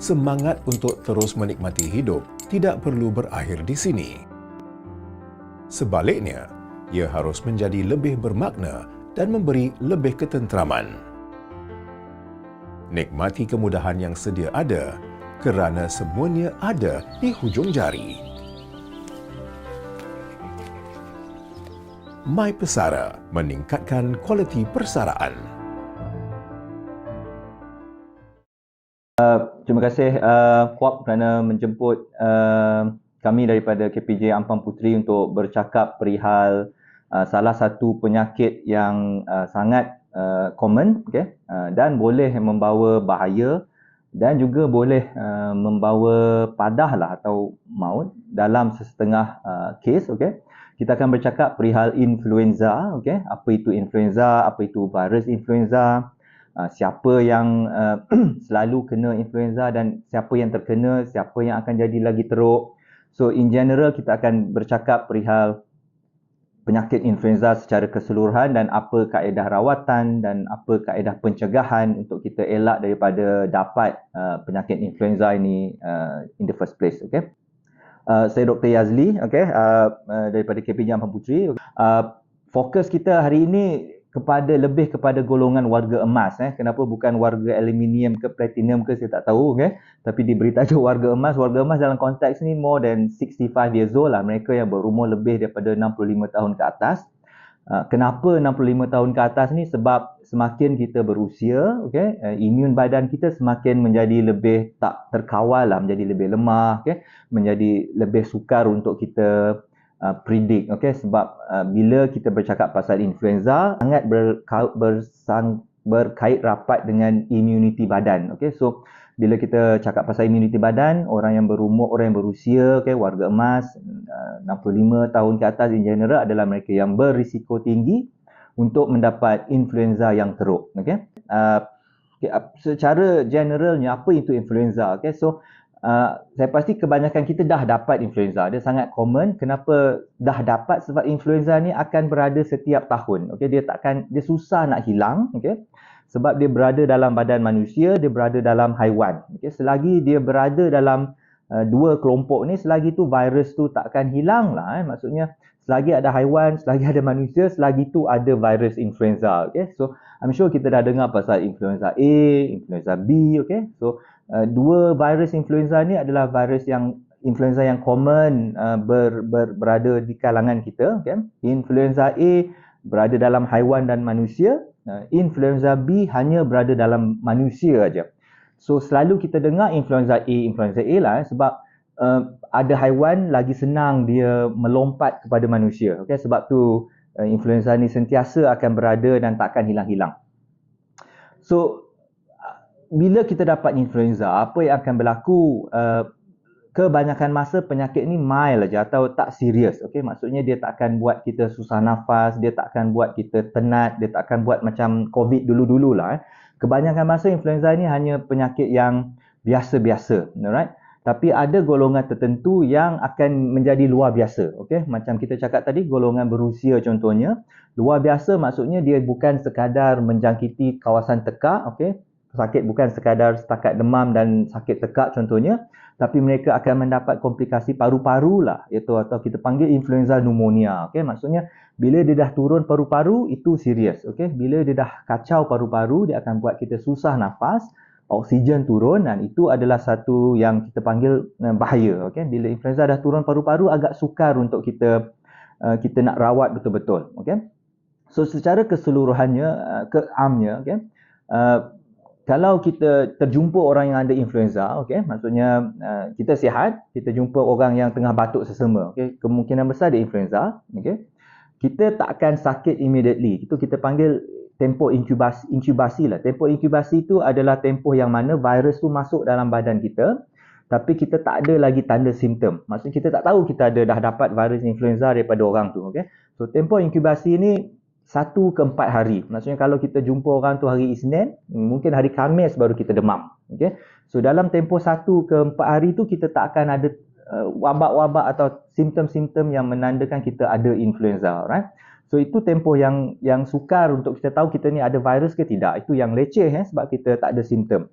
semangat untuk terus menikmati hidup tidak perlu berakhir di sini. Sebaliknya, ia harus menjadi lebih bermakna dan memberi lebih ketenteraman. Nikmati kemudahan yang sedia ada, kerana semuanya ada di hujung jari. My Pesara meningkatkan kualiti persaraan. Terima kasih Kuap kerana menjemput kami daripada KPJ Ampang Puteri untuk bercakap perihal salah satu penyakit yang sangat common, dan boleh membawa bahaya dan juga boleh membawa padah lah atau maut dalam sesetengah kes. Kita akan bercakap perihal influenza. Apa itu influenza, apa itu virus influenza, siapa yang selalu kena influenza dan siapa yang terkena, siapa yang akan jadi lagi teruk. So in general kita akan bercakap perihal penyakit influenza secara keseluruhan dan apa kaedah rawatan dan apa kaedah pencegahan untuk kita elak daripada dapat penyakit influenza ini in the first place. Saya Dr. Yazli, daripada KPJ Ampang Puteri. Fokus kita hari ini lebih kepada golongan warga emas. Kenapa bukan warga aluminium ke platinum ke saya tak tahu. Tapi diberi tajuk warga emas. Warga emas dalam konteks ni more than 65 years old lah. Mereka yang berumur lebih daripada 65 tahun ke atas. Kenapa 65 tahun ke atas ni? Sebab semakin kita berusia, imun badan kita semakin menjadi lebih tak terkawal lah, menjadi lebih lemah, menjadi lebih sukar untuk kita predict. Sebab bila kita bercakap pasal influenza sangat berkait rapat dengan immunity badan. So bila kita cakap pasal immunity badan, orang yang berumur, orang yang berusia, warga emas 65 tahun ke atas in general adalah mereka yang berisiko tinggi untuk mendapat influenza yang teruk. Secara generalnya apa itu influenza? Saya pasti kebanyakan kita dah dapat influenza. Dia sangat common. Kenapa dah dapat? Sebab influenza ni akan berada setiap tahun. Dia susah nak hilang. Sebab dia berada dalam badan manusia, dia berada dalam haiwan. Selagi dia berada dalam dua kelompok ni, selagi tu virus tu takkan hilang lah. Maksudnya selagi ada haiwan, selagi ada manusia, selagi tu ada virus influenza. So I'm sure kita dah dengar pasal influenza A, influenza B. So dua virus influenza ni adalah influenza yang common berada di kalangan kita. Influenza A berada dalam haiwan dan manusia. Influenza B hanya berada dalam manusia aja. So selalu kita dengar influenza A lah sebab ada haiwan lagi senang dia melompat kepada manusia. Sebab tu influenza ni sentiasa akan berada dan takkan hilang-hilang. So bila kita dapat influenza, apa yang akan berlaku? Kebanyakan masa penyakit ni mild aja atau tak serius. Maksudnya dia tak akan buat kita susah nafas, dia tak akan buat kita tenat, dia tak akan buat macam COVID dulu-dulu lah. Kebanyakan masa influenza ni hanya penyakit yang biasa-biasa, alright? Tapi ada golongan tertentu yang akan menjadi luar biasa. Macam kita cakap tadi, golongan berusia contohnya. Luar biasa maksudnya dia bukan sekadar menjangkiti kawasan tekak, sakit bukan sekadar setakat demam dan sakit tekak contohnya, tapi mereka akan mendapat komplikasi paru-paru lah, atau kita panggil influenza pneumonia. Maksudnya bila dia dah turun paru-paru itu serius. Bila dia dah kacau paru-paru, dia akan buat kita susah nafas, oksigen turun, dan itu adalah satu yang kita panggil bahaya. Bila influenza dah turun paru-paru, agak sukar untuk kita nak rawat betul-betul. So secara keseluruhannya, keamnya, kalau kita terjumpa orang yang ada influenza, maksudnya kita sihat, kita jumpa orang yang tengah batuk sesama, kemungkinan besar dia influenza, kita tak akan sakit immediately. Itu kita panggil tempoh inkubasi lah. Tempoh inkubasi itu adalah tempoh yang mana virus tu masuk dalam badan kita, tapi kita tak ada lagi tanda simptom. Maksudnya kita tak tahu kita dah dapat virus influenza daripada orang tu. So tempoh inkubasi ni 1 ke 4 hari. Maksudnya kalau kita jumpa orang tu hari Isnin, mungkin hari Khamis baru kita demam. So dalam tempoh 1 ke 4 hari tu kita tak akan ada wabak-wabak atau simptom-simptom yang menandakan kita ada influenza. Right? So itu tempoh yang sukar untuk kita tahu kita ni ada virus ke tidak. Itu yang leceh sebab kita tak ada simptom.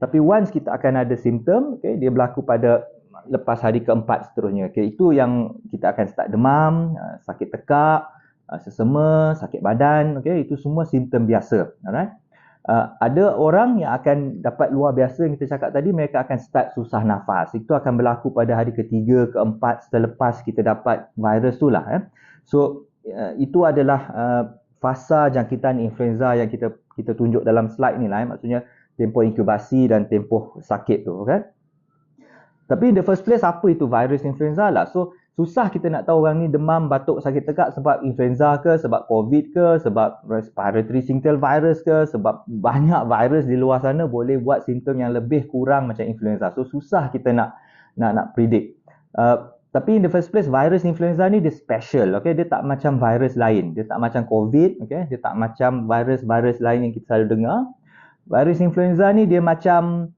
Tapi once kita akan ada simptom, okay, dia berlaku pada lepas hari keempat seterusnya. Okay, itu yang kita akan start demam, sakit tekak, sesama, sakit badan. Okay, itu semua simptom biasa. Alright. Ada orang yang akan dapat luar biasa yang kita cakap tadi, mereka akan start susah nafas. Itu akan berlaku pada hari ketiga, keempat selepas kita dapat virus tu lah. So, itu adalah fasa jangkitan influenza yang kita tunjuk dalam slide ni lah. Maksudnya tempoh inkubasi dan tempoh sakit tu, kan? Tapi in the first place, apa itu virus influenza lah? So, susah kita nak tahu orang ni demam, batuk, sakit tekak sebab influenza ke, sebab COVID ke, sebab respiratory syncytial virus ke, sebab banyak virus di luar sana boleh buat simptom yang lebih kurang macam influenza. So, susah kita nak predict. Tapi in the first place, virus influenza ni dia special, okay? Dia tak macam virus lain. Dia tak macam COVID, okay? Dia tak macam virus-virus lain yang kita selalu dengar. Virus influenza ni dia macam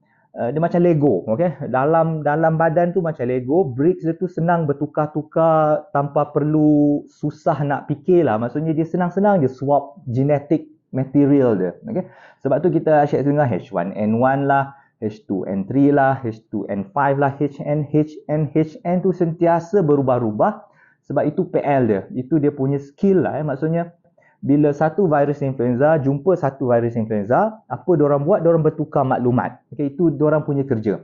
Lego, okay? Dalam badan tu macam Lego, bricks dia tu senang bertukar-tukar tanpa perlu susah nak fikir lah. Maksudnya dia senang-senang je swap genetic material dia, okay? Sebab tu kita asyik dengar H1N1 lah, H2N3 lah, H2N5 lah, HN tu sentiasa berubah-ubah sebab itu PL dia. Itu dia punya skill lah. Maksudnya bila satu virus influenza jumpa satu virus influenza, apa diorang buat? Diorang bertukar maklumat. Okay, itu diorang punya kerja.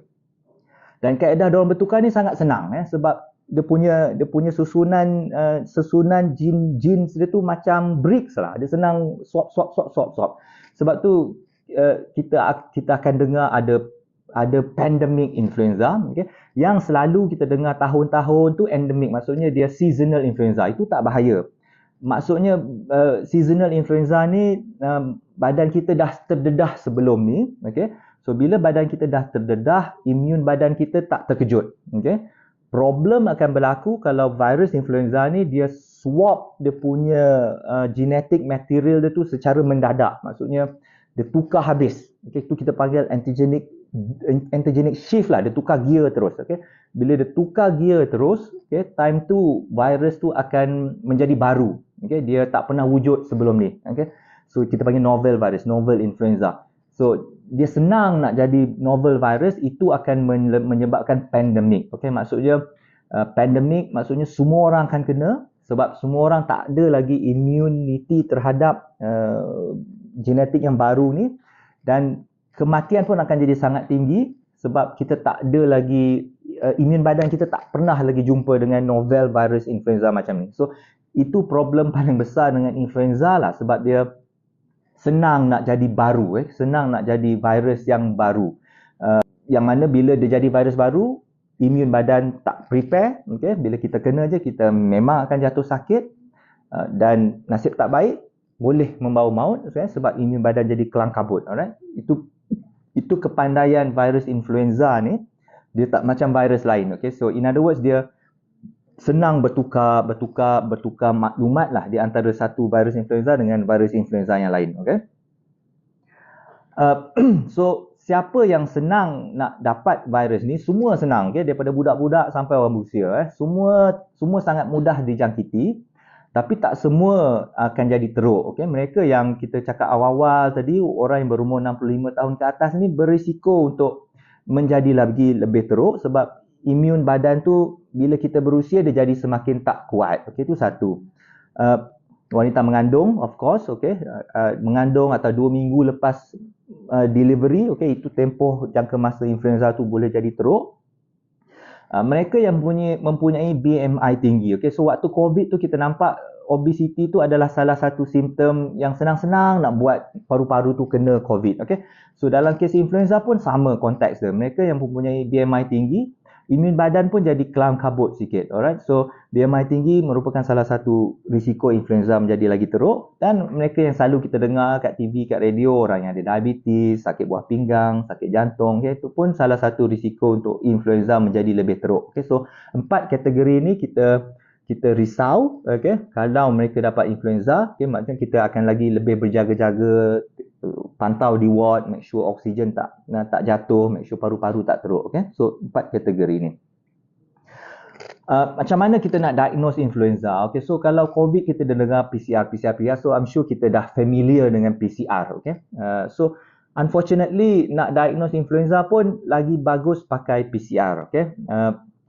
Dan kaedah diorang bertukar ni sangat senang sebab dia punya susunan genes dia tu macam bricks lah. Dia senang swap. Sebab tu kita akan dengar ada pandemic influenza, okay? Yang selalu kita dengar tahun-tahun tu endemic, maksudnya dia seasonal influenza. Itu tak bahaya. Maksudnya seasonal influenza ni badan kita dah terdedah sebelum ni, okay? So bila badan kita dah terdedah, imun badan kita tak terkejut, okay? Problem akan berlaku kalau virus influenza ni dia swap dia punya genetic material dia tu secara mendadak. Maksudnya dia tukar habis, okay? Itu kita panggil antigenic shift lah, dia tukar gear terus, okay? Bila dia tukar gear terus, okay, time tu virus tu akan menjadi baru, okay? Dia tak pernah wujud sebelum ni, okay? So kita panggil novel virus, novel influenza. So dia senang nak jadi novel virus, itu akan menyebabkan pandemik, okay? Maksudnya pandemik maksudnya semua orang akan kena sebab semua orang tak ada lagi immunity terhadap genetik yang baru ni, dan kematian pun akan jadi sangat tinggi sebab kita tak ada lagi imun badan kita tak pernah lagi jumpa dengan novel virus influenza macam ni. So itu problem paling besar dengan influenza lah, sebab dia senang nak jadi baru, senang nak jadi virus yang baru. Yang mana bila dia jadi virus baru, imun badan tak prepare, okay? Bila kita kena je, kita memang akan jatuh sakit dan nasib tak baik boleh membawa maut, okay? Sebab imun badan jadi kelang kabut. Alright? Itu kepandaian virus influenza ni, dia tak macam virus lain, okay? So in other words, dia senang bertukar maklumat lah di antara satu virus influenza dengan virus influenza yang lain, okay? So siapa yang senang nak dapat virus ni? Semua senang, okay? Daripada budak-budak sampai orang berusia, semua sangat mudah dijangkiti. Tapi tak semua akan jadi teruk, okay? Mereka yang kita cakap awal-awal tadi, orang yang berumur 65 tahun ke atas ni berisiko untuk menjadi lebih teruk sebab imun badan tu bila kita berusia dia jadi semakin tak kuat, okay? Itu satu. Wanita mengandung, of course, okay? Mengandung atau 2 minggu lepas delivery, okay? Itu tempoh jangka masa influenza tu boleh jadi teruk. Mereka yang mempunyai BMI tinggi, okay? So waktu COVID tu kita nampak obesity tu adalah salah satu simptom yang senang-senang nak buat paru-paru tu kena COVID, okay? So dalam kes influenza pun sama konteks dia. Mereka yang mempunyai BMI tinggi, imun badan pun jadi kelam kabut sikit, alright? So BMI tinggi merupakan salah satu risiko influenza menjadi lagi teruk, dan mereka yang selalu kita dengar kat TV, kat radio, orang yang ada diabetes, sakit buah pinggang, sakit jantung, okay? Itu pun salah satu risiko untuk influenza menjadi lebih teruk, okay? So 4 kategori ni kita risau, okay? Kalau mereka dapat influenza, okay? Maksudnya kita akan lagi lebih berjaga-jaga, pantau di ward, make sure oksigen tak jatuh, make sure paru-paru tak teruk, okay? So 4 kategori ni. Macam mana kita nak diagnose influenza? Okay, so kalau COVID kita dah dengar PCR, so I'm sure kita dah familiar dengan PCR, okay? So Unfortunately, nak diagnose influenza pun lagi bagus pakai PCR. Okay?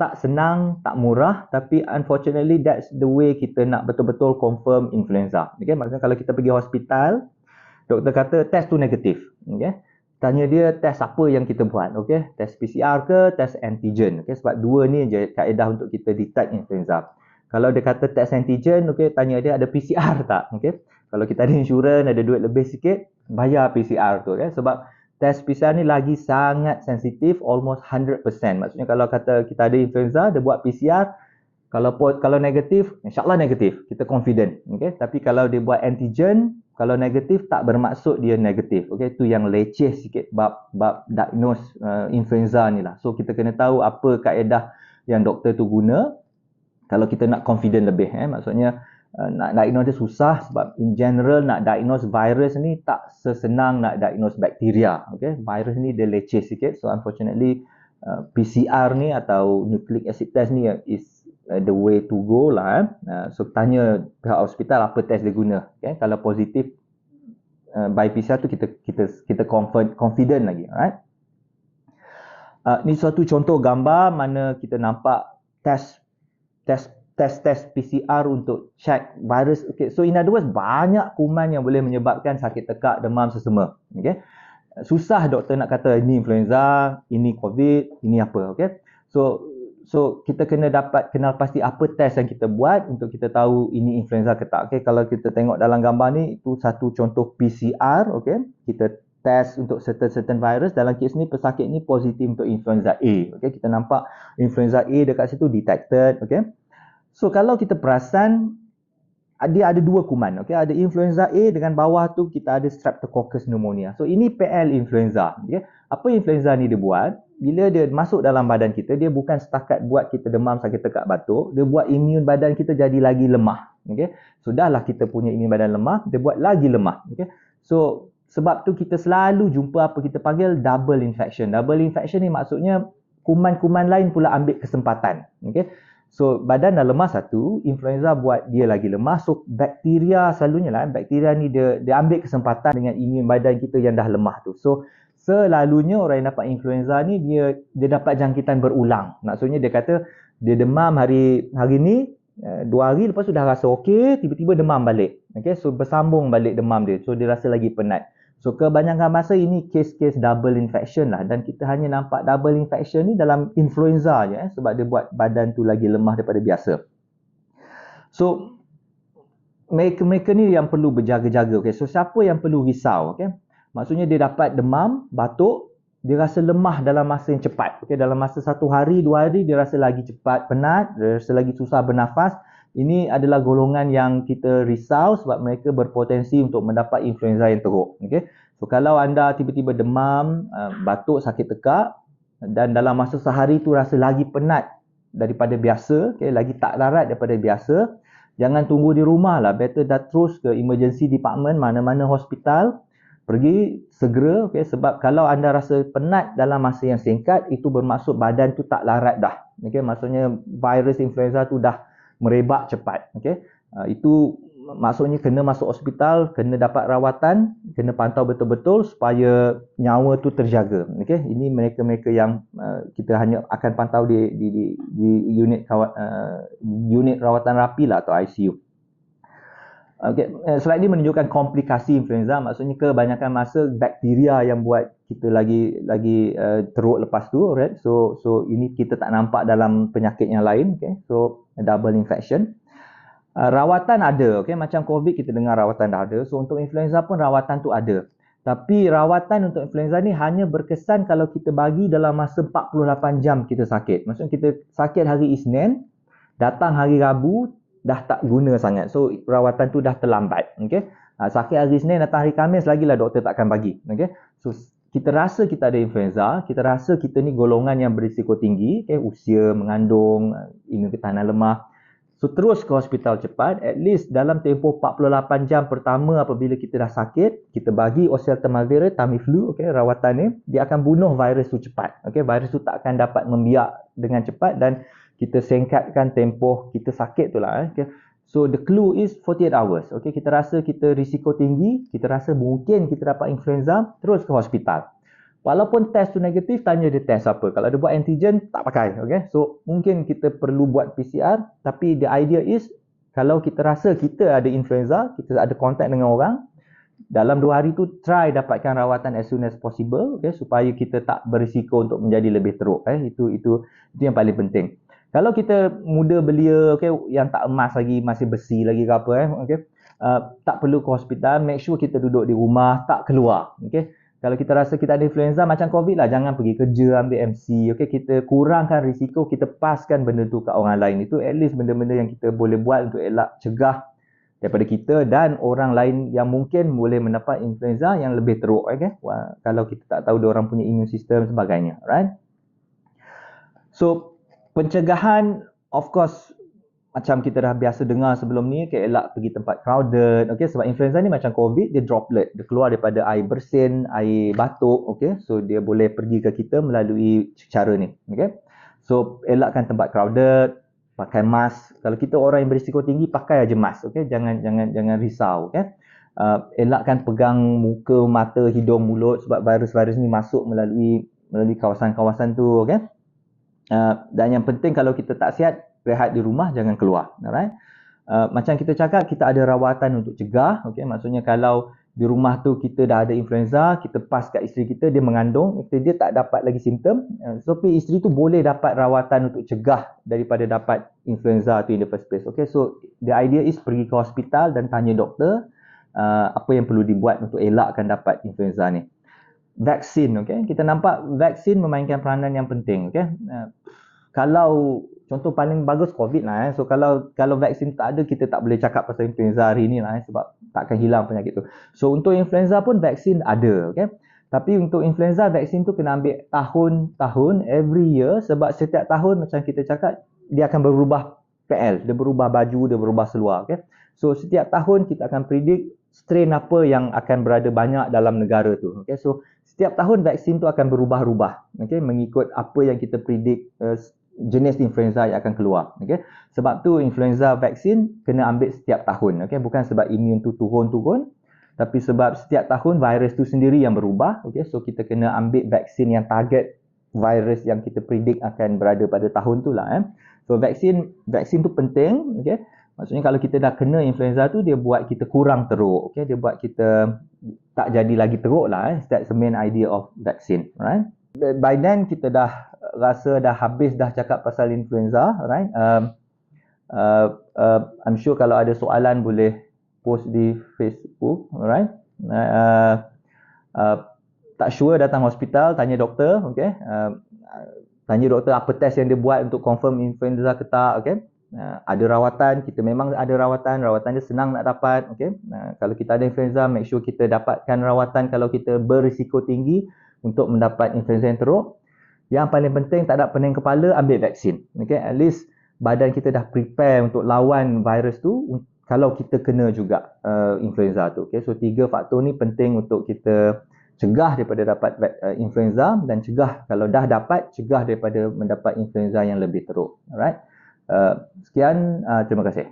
Tak senang, tak murah, tapi unfortunately that's the way kita nak betul-betul confirm influenza. Okay? Maksudnya kalau kita pergi hospital, doktor kata test tu negatif. Okay? Tanya dia test apa yang kita buat. Okay? Test PCR ke, test antigen. Okay? Sebab dua ni je kaedah untuk kita detect influenza. Kalau dia kata test antigen, okay, tanya dia ada PCR tak? Okay? Kalau kita ada insurans, ada duit lebih sikit, bayar PCR tu. Okay? Sebab test PCR ni lagi sangat sensitif, almost 100%. Maksudnya kalau kata kita ada influenza, dia buat PCR, kalau negatif, insyaAllah negatif. Kita confident. Okay? Tapi kalau dia buat antigen, kalau negatif, tak bermaksud dia negatif. Okay? Itu yang leceh sikit bab diagnose influenza ni lah. So kita kena tahu apa kaedah yang doktor tu guna kalau kita nak confident lebih. Maksudnya nak diagnose dia susah sebab in general nak diagnose virus ni tak sesenang nak diagnose bakteria. Okay? Virus ni dia leceh sikit. So unfortunately PCR ni atau nucleic acid test ni is the way to go lah. So tanya pihak hospital apa test dia guna. Okay? Kalau positif by PCR tu kita confident lagi. Alright? Ni suatu contoh gambar mana kita nampak test PCR untuk check virus. Okay. So in other words, banyak kuman yang boleh menyebabkan sakit tekak, demam, sesama. Okay. Susah doktor nak kata ini influenza, ini COVID, ini apa. Okay. So kita kena dapat kenal pasti apa test yang kita buat untuk kita tahu ini influenza ke tak. Okay. Kalau kita tengok dalam gambar ni, itu satu contoh PCR. Okay. Kita test untuk certain virus. Dalam kes ni, pesakit ni positif untuk influenza A. Okay. Kita nampak influenza A dekat situ detected. Okay. So kalau kita perasan, dia ada dua kuman. Okay? Ada influenza A dengan bawah tu kita ada Streptococcus pneumonia. So ini PL influenza. Okay? Apa influenza ni dia buat? Bila dia masuk dalam badan kita, dia bukan setakat buat kita demam, sakit tekak, batuk. Dia buat imun badan kita jadi lagi lemah. Okay? So dah lah kita punya imun badan lemah, dia buat lagi lemah. Okay? So sebab tu kita selalu jumpa apa kita panggil double infection. Double infection ni maksudnya kuman-kuman lain pula ambil kesempatan. Okay? So badan dah lemah satu, influenza buat dia lagi lemah. So bakteria selalunya lah, bakteria ni dia ambil kesempatan dengan imun badan kita yang dah lemah tu. So selalunya orang yang dapat influenza ni dia dapat jangkitan berulang. Maksudnya dia kata dia demam hari ni, 2 hari lepas tu dah rasa okey, tiba-tiba demam balik. Okay, so bersambung balik demam dia. So dia rasa lagi penat. So kebanyakan masa ini kes-kes double infection lah, dan kita hanya nampak double infection ni dalam influenza je sebab dia buat badan tu lagi lemah daripada biasa. So mereka ni yang perlu berjaga-jaga. Okay? So siapa yang perlu risau? Okay? Maksudnya dia dapat demam, batuk, dia rasa lemah dalam masa yang cepat. Okay? Dalam masa 1 hari, 2 hari dia rasa lagi cepat penat, dia rasa lagi susah bernafas. Ini adalah golongan yang kita risau sebab mereka berpotensi untuk mendapat influenza yang teruk. Okay? So kalau anda tiba-tiba demam, batuk, sakit tekak dan dalam masa sehari tu rasa lagi penat daripada biasa, okay, lagi tak larat daripada biasa, jangan tunggu di rumah lah. Better dah terus ke emergency department, mana-mana hospital, pergi segera. Okay? Sebab kalau anda rasa penat dalam masa yang singkat, itu bermaksud badan tu tak larat dah. Okay? Maksudnya virus influenza tu dah merebak cepat. Okay? Itu maksudnya kena masuk hospital, kena dapat rawatan, kena pantau betul-betul supaya nyawa tu terjaga. Okay? Ini mereka-mereka yang kita hanya akan pantau di unit rawatan rapi lah atau ICU. Okay. Slide ni menunjukkan komplikasi influenza. Maksudnya kebanyakan masa bakteria yang buat kita lagi teruk lepas tu. Right? So ini kita tak nampak dalam penyakit yang lain. Okay? So double infection. Rawatan ada. Okay? Macam COVID kita dengar rawatan dah ada. So untuk influenza pun rawatan tu ada. Tapi rawatan untuk influenza ni hanya berkesan kalau kita bagi dalam masa 48 jam kita sakit. Maksudnya kita sakit hari Isnin, datang hari Rabu, dah tak guna sangat. So rawatan tu dah terlambat. Okay? Sakit hari Isnin, datang hari Khamis, lagilah doktor tak akan bagi. Okay? So kita rasa kita ada influenza, kita rasa kita ni golongan yang berisiko tinggi, okay? Usia, mengandung, imun ketahanan lemah. So terus ke hospital cepat, at least dalam tempoh 48 jam pertama apabila kita dah sakit, kita bagi oseltamivir, Tamiflu, okay, rawatan ni, dia akan bunuh virus tu cepat. Okay? Virus tu tak akan dapat membiak dengan cepat dan kita singkatkan tempoh kita sakit tu lah. Okay? So the clue is 48 hours. Okay, kita rasa kita risiko tinggi, kita rasa mungkin kita dapat influenza, terus ke hospital. Walaupun test tu negatif, tanya dia test apa. Kalau dia buat antigen, tak pakai. Okay, so mungkin kita perlu buat PCR, tapi the idea is kalau kita rasa kita ada influenza, kita ada kontak dengan orang, dalam 2 hari tu try dapatkan rawatan as soon as possible, okay, supaya kita tak berisiko untuk menjadi lebih teruk. Itu yang paling penting. Kalau kita muda belia, okay, yang tak emas lagi, masih besi lagi ke apa, okay, tak perlu ke hospital, make sure kita duduk di rumah, tak keluar. Okay. Kalau kita rasa kita ada influenza macam COVID lah, jangan pergi kerja, ambil MC. Okay, kita kurangkan risiko, kita paskan benda tu kat orang lain. Itu at least benda-benda yang kita boleh buat untuk elak cegah daripada kita dan orang lain yang mungkin boleh mendapat influenza yang lebih teruk. Okay? Kalau kita tak tahu dia orang punya immune system sebagainya. Right? So, pencegahan, of course, macam kita dah biasa dengar sebelum ni, elak pergi tempat crowded. Okay? Sebab influenza ni macam COVID, dia droplet. Dia keluar daripada air bersin, air batuk. Okay? So, dia boleh pergi ke kita melalui cara ni. Okay? So, elakkan tempat crowded, pakai mask. Kalau kita orang yang berisiko tinggi, pakai aja mask. Okay? Jangan risau. Okay? Elakkan pegang muka, mata, hidung, mulut sebab virus-virus ni masuk melalui kawasan-kawasan tu. Okay? Dan yang penting kalau kita tak sihat, rehat di rumah, jangan keluar. Alright? Macam kita cakap, kita ada rawatan untuk cegah. Okay? Maksudnya kalau di rumah tu kita dah ada influenza, kita pas kat isteri kita, dia mengandung, dia tak dapat lagi simptom. Tapi isteri tu boleh dapat rawatan untuk cegah daripada dapat influenza tu in the first place. Okay? So the idea is pergi ke hospital dan tanya doktor apa yang perlu dibuat untuk elakkan dapat influenza ni. Vaksin, okay? Kita nampak vaksin memainkan peranan yang penting. Okay? Kalau contoh paling bagus COVID lah. So kalau vaksin tak ada, kita tak boleh cakap pasal influenza hari ni lah. Sebab takkan hilang penyakit tu. So untuk influenza pun vaksin ada. Okay? Tapi untuk influenza, vaksin tu kena ambil tahun-tahun, every year. Sebab setiap tahun macam kita cakap, dia akan berubah PL. Dia berubah baju, dia berubah seluar. Okay? So setiap tahun kita akan predict strain apa yang akan berada banyak dalam negara tu. Okay? So setiap tahun vaksin tu akan berubah-ubah. Okay? Mengikut apa yang kita predict jenis influenza yang akan keluar. Okay? Sebab tu influenza vaksin kena ambil setiap tahun. Okay? Bukan sebab imun tu turun-turun, tapi sebab setiap tahun virus tu sendiri yang berubah. Okay? So kita kena ambil vaksin yang target virus yang kita predict akan berada pada tahun tu lah. So vaksin tu penting. Okay? Maksudnya kalau kita dah kena influenza tu, dia buat kita kurang teruk. Okay? Dia buat kita tak jadi lagi teruk lah. That's the main idea of vaccine. Right? By then kita dah rasa dah habis dah cakap pasal influenza, right? I'm sure kalau ada soalan boleh post di Facebook, alright? Tak sure datang hospital, tanya doktor, okay? Tanya doktor apa test yang dia buat untuk confirm influenza ke tak, okay? Ada rawatan, kita memang ada rawatan dia senang nak dapat, okay? Kalau kita ada influenza, make sure kita dapatkan rawatan kalau kita berisiko tinggi untuk mendapat influenza yang teruk. Yang paling penting, tak ada pening kepala, ambil vaksin. Okay? At least badan kita dah prepare untuk lawan virus tu kalau kita kena juga influenza tu. Okay? So 3 faktor ni penting untuk kita cegah daripada dapat influenza dan cegah kalau dah dapat, cegah daripada mendapat influenza yang lebih teruk. Alright? Sekian, terima kasih.